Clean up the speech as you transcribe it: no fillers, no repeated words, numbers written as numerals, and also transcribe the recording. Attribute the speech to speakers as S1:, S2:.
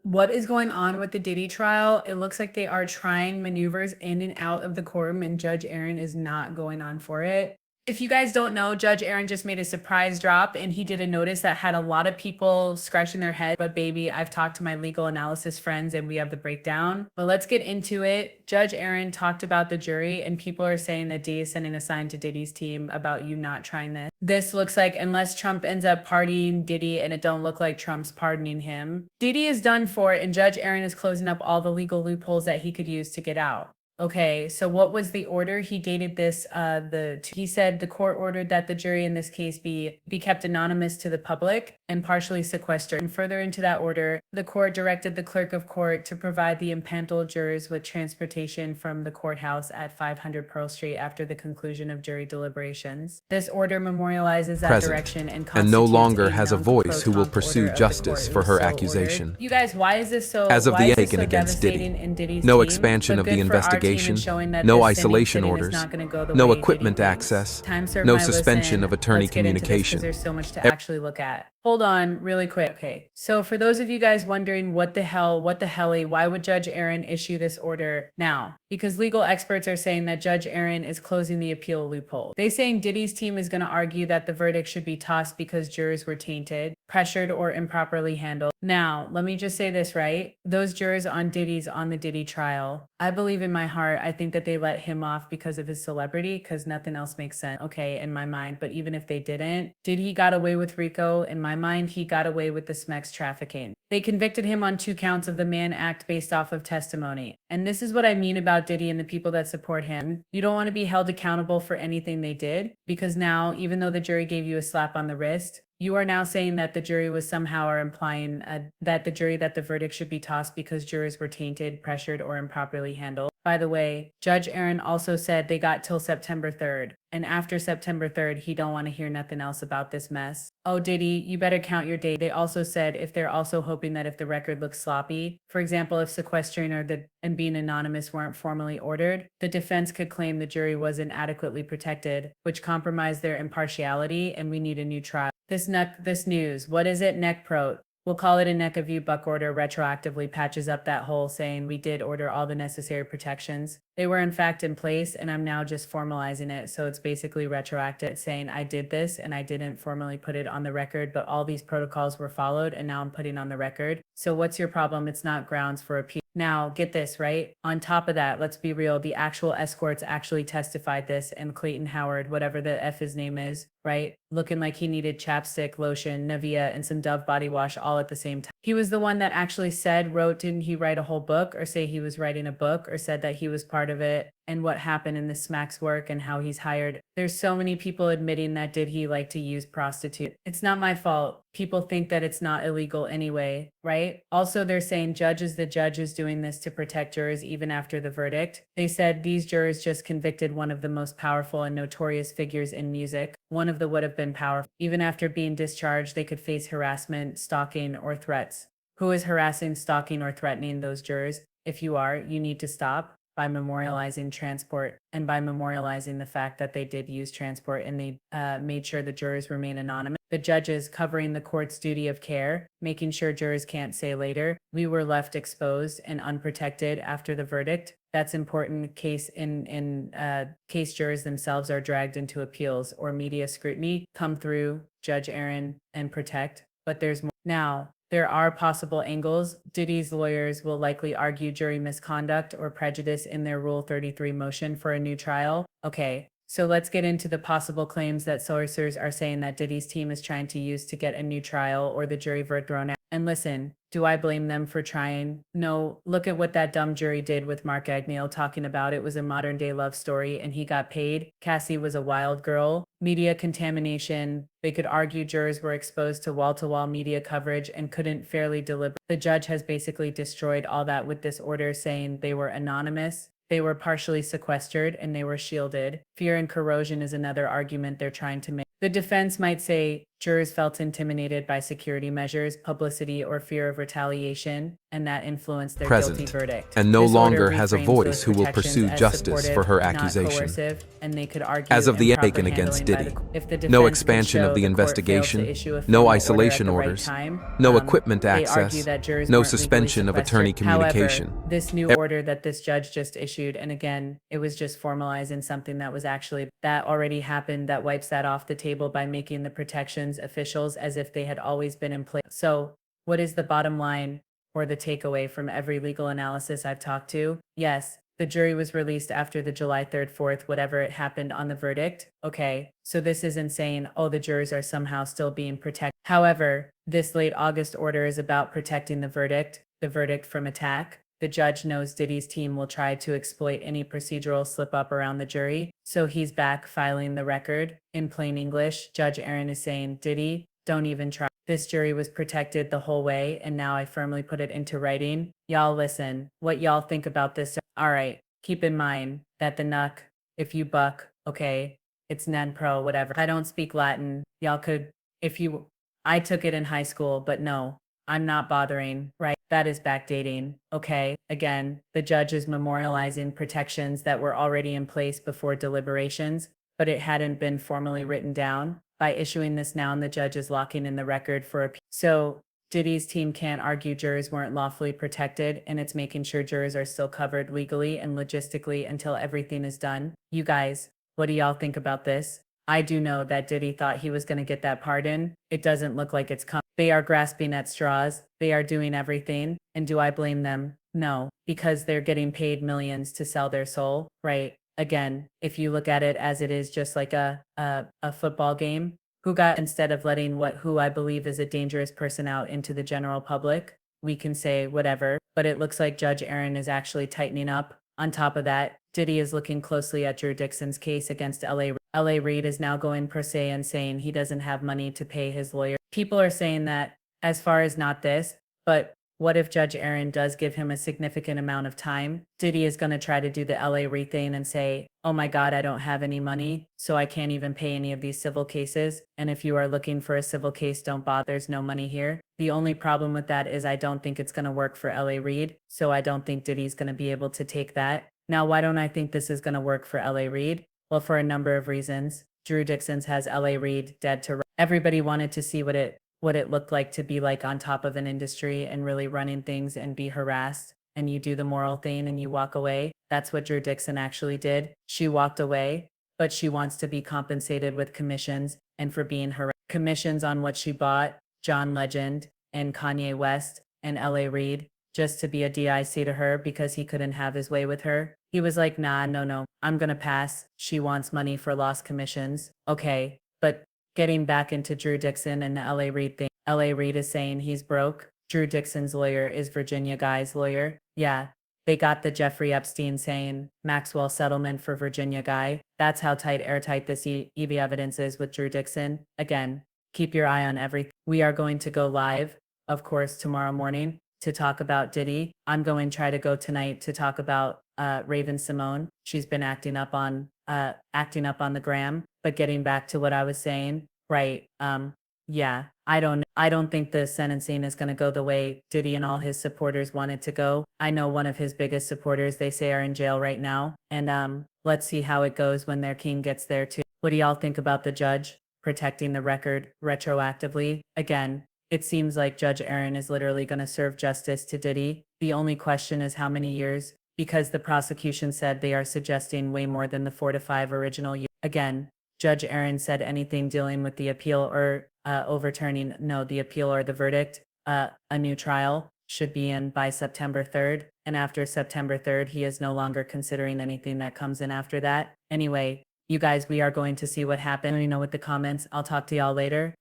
S1: What is going on with the Diddy trial? It looks like they are trying maneuvers in and out of the courtroom, and Judge Aaron is not going on for it. If you guys don't know, Judge Aaron just made a surprise drop and he did a notice that had a lot of people scratching their head. But baby, I've talked to my legal analysis friends and we have the breakdown. But let's get into it. Judge Aaron talked about the jury and people are saying that D is sending a sign to Diddy's team about you not trying this. This looks like unless Trump ends up pardoning Diddy and it don't look like Trump's pardoning him, Diddy is done for and Judge Aaron is closing up all the legal loopholes that he could use to get out. Okay, so what was the order? He dated this, he said the court ordered that the jury in this case be kept anonymous to the public and partially sequestered. And further into that order, the court directed the clerk of court to provide the impaneled jurors with transportation from the courthouse at 500 Pearl Street after the conclusion of jury deliberations. This order memorializes that direction and
S2: no longer has a voice who will pursue justice for her accusation.
S1: You guys, why is this so
S2: As of the Aiken
S1: so
S2: against Diddy,
S1: in Diddy's
S2: no
S1: team?
S2: expansion
S1: But
S2: of
S1: good
S2: the
S1: for our team in
S2: investigation,
S1: showing that
S2: no
S1: this
S2: isolation
S1: sitting is
S2: orders,
S1: not gonna go the
S2: no
S1: way
S2: equipment
S1: Diddy thinks.
S2: access,
S1: Time served
S2: no
S1: my
S2: suspension
S1: listen.
S2: of attorney
S1: Let's get into this 'cause
S2: communication.
S1: there's so much to actually look at. Hold on really quick. Okay. So for those of you guys wondering what the helly, why would Judge Aaron issue this order now? Because legal experts are saying that Judge Aaron is closing the appeal loophole. They saying Diddy's team is going to argue that the verdict should be tossed because jurors were tainted, pressured, or improperly handled. Now, let me just say this, right? Those jurors on the Diddy trial, I believe in my heart, I think that they let him off because of his celebrity, because nothing else makes sense, okay, in my mind. But even if they didn't, Diddy got away with RICO. In my mind, he got away with the SMEX trafficking. They convicted him on 2 counts of the Mann Act based off of testimony. And this is what I mean about Diddy and the people that support him. You don't want to be held accountable for anything they did, because now, even though the jury gave you a slap on the wrist, you are now saying that the jury was somehow or implying that the verdict should be tossed because jurors were tainted, pressured, or improperly handled. By the way, Judge Aaron also said they got till September 3rd. And after September 3rd, he don't want to hear nothing else about this mess. Oh, Diddy, you better count your days. They also said if they're also hoping that if the record looks sloppy, for example, if sequestering and being anonymous weren't formally ordered, the defense could claim the jury wasn't adequately protected, which compromised their impartiality, and we need a new trial. This news, what is it? Neck-pro. We'll call it a neck of you buck order retroactively patches up that hole, saying we did order all the necessary protections. They were in fact in place and I'm now just formalizing it. So it's basically retroactive, saying I did this and I didn't formally put it on the record, but all these protocols were followed and now I'm putting on the record. So what's your problem? It's not grounds for appeal. Now, get this, right? On top of that, let's be real, the actual escorts actually testified this, and Clayton Howard, whatever the F his name is, right? Looking like he needed chapstick, lotion, Nivea, and some Dove body wash all at the same time. He was the one that actually didn't he write a whole book or say he was writing a book or said that he was part of it and what happened in the Smack's work and how he's hired. There's so many people admitting that did he like to use prostitutes. It's not my fault. People think that it's not illegal anyway, right? Also, they're saying the judge is doing this to protect jurors even after the verdict. They said these jurors just convicted one of the most powerful and notorious figures in music. One of the would have been powerful. Even after being discharged, they could face harassment, stalking, or threats. Who is harassing, stalking, or threatening those jurors? If you are, you need to stop by memorializing transport and by memorializing the fact that they did use transport and they made sure the jurors remain anonymous. The judges covering the court's duty of care, making sure jurors can't say later, we were left exposed and unprotected after the verdict. That's important case case jurors themselves are dragged into appeals or media scrutiny, come through Judge Aaron and protect. But there's more. Now, there are possible angles. Diddy's lawyers will likely argue jury misconduct or prejudice in their Rule 33 motion for a new trial. Okay, so let's get into the possible claims that sources are saying that Diddy's team is trying to use to get a new trial or the jury verdict thrown out. And listen, do I blame them for trying? No, look at what that dumb jury did with Mark Agnell talking about it was a modern day love story and he got paid. Cassie was a wild girl. Media contamination. They could argue jurors were exposed to wall-to-wall media coverage and couldn't fairly deliberate. The judge has basically destroyed all that with this order, saying they were anonymous, they were partially sequestered, and they were shielded. Fear and corrosion is another argument they're trying to make. The defense might say Jurors felt intimidated by security measures, publicity, or fear of retaliation, and that influenced their guilty
S2: Present,
S1: verdict.
S2: and no
S1: This order
S2: longer has a
S1: reframes
S2: voice
S1: those
S2: who will
S1: protections
S2: pursue
S1: as
S2: justice for
S1: supportive,
S2: her
S1: not
S2: accusation.
S1: coercive, and they could argue
S2: As of the
S1: improper
S2: taken against
S1: handling by
S2: Diddy,
S1: if the
S2: no
S1: defense could
S2: expansion
S1: show
S2: of the
S1: court failed to
S2: investigation,
S1: issue a
S2: no
S1: formal order
S2: isolation
S1: at the right
S2: orders,
S1: time,
S2: no equipment
S1: they argue
S2: access,
S1: that jurors
S2: no
S1: weren't legally
S2: suspension of attorney
S1: sequestered. However,
S2: communication.
S1: this new order that this judge just issued, and again, it was just formalizing something that was actually that already happened, that wipes that off the table by making the protections officials as if they had always been in place. So, what is the bottom line or the takeaway from every legal analysis I've talked to? Yes, the jury was released after the July 3rd, 4th, whatever it happened on the verdict. Okay, so this isn't saying, oh, the jurors are somehow still being protected. However, this late August order is about protecting the verdict from attack. The judge knows Diddy's team will try to exploit any procedural slip up around the jury, so he's back filing the record. In plain English, Judge Arun is saying, Diddy, don't even try. This jury was protected the whole way, and now I firmly put it into writing. Y'all listen, what y'all think about this? All right, keep in mind that the nuck, if you buck, okay, it's non pro, whatever. I don't speak Latin. Y'all could, if you, I took it in high school, but no, I'm not bothering, right? That is backdating, okay? Again, the judge is memorializing protections that were already in place before deliberations, but it hadn't been formally written down. By issuing this now, and the judge is locking in the record for appeal. So Diddy's team can't argue jurors weren't lawfully protected, and it's making sure jurors are still covered legally and logistically until everything is done. You guys, what do y'all think about this? I do know that Diddy thought he was going to get that pardon. It doesn't look like it's come. They are grasping at straws. They are doing everything. And do I blame them? No, because they're getting paid millions to sell their soul, right? Again, if you look at it as it is just like a football game, instead of letting who I believe is a dangerous person out into the general public, we can say whatever, but it looks like Judge Arun is actually tightening up. On top of that, Diddy is looking closely at Drew Dixon's case against LA Reid is now going pro se and saying he doesn't have money to pay his lawyer. People are saying that as far as not this, but what if Judge Arun does give him a significant amount of time? Diddy is going to try to do the LA Reid thing and say, oh my God, I don't have any money, so I can't even pay any of these civil cases. And if you are looking for a civil case, don't bother, there's no money here. The only problem with that is I don't think it's going to work for LA Reid, so I don't think Diddy's going to be able to take that. Now, why don't I think this is going to work for LA Reid? Well, for a number of reasons. Drew Dixon's has LA Reid dead to rights. Everybody wanted to see what it looked like to be like on top of an industry and really running things and be harassed, and you do the moral thing and you walk away. That's what Drew Dixon actually did. She walked away, but she wants to be compensated with commissions and for being harassed. Commissions on what she bought, John Legend and Kanye West and LA Reid, just to be a DIC to her because he couldn't have his way with her. He was like, nah, no, I'm gonna pass. She wants money for lost commissions. Okay, but getting back into Drew Dixon and the LA Reid thing, LA Reid is saying he's broke. Drew Dixon's lawyer is Virginia Guy's lawyer. Yeah, they got the Jeffrey Epstein saying Maxwell settlement for Virginia Guy. That's how airtight this EV evidence is with Drew Dixon. Again, keep your eye on everything. We are going to go live, of course, tomorrow morning to talk about Diddy. I'm going to try to go tonight to talk about Raven Simone. She's been acting up on the gram. But getting back to what I was saying, right? Yeah, I don't think the sentencing is going to go the way Diddy and all his supporters want it to go. I know one of his biggest supporters, they say, are in jail right now, and let's see how it goes when their king gets there too. What do y'all think about the judge protecting the record retroactively? Again, it seems like Judge Arun is literally going to serve justice to Diddy. The only question is how many years, because the prosecution said they are suggesting way more than the 4 to 5 original years. Again, Judge Arun said anything dealing with the appeal or the appeal or the verdict, a new trial should be in by September 3rd. And after September 3rd, he is no longer considering anything that comes in after that. Anyway, you guys, we are going to see what happens. Let me know with the comments. I'll talk to y'all later.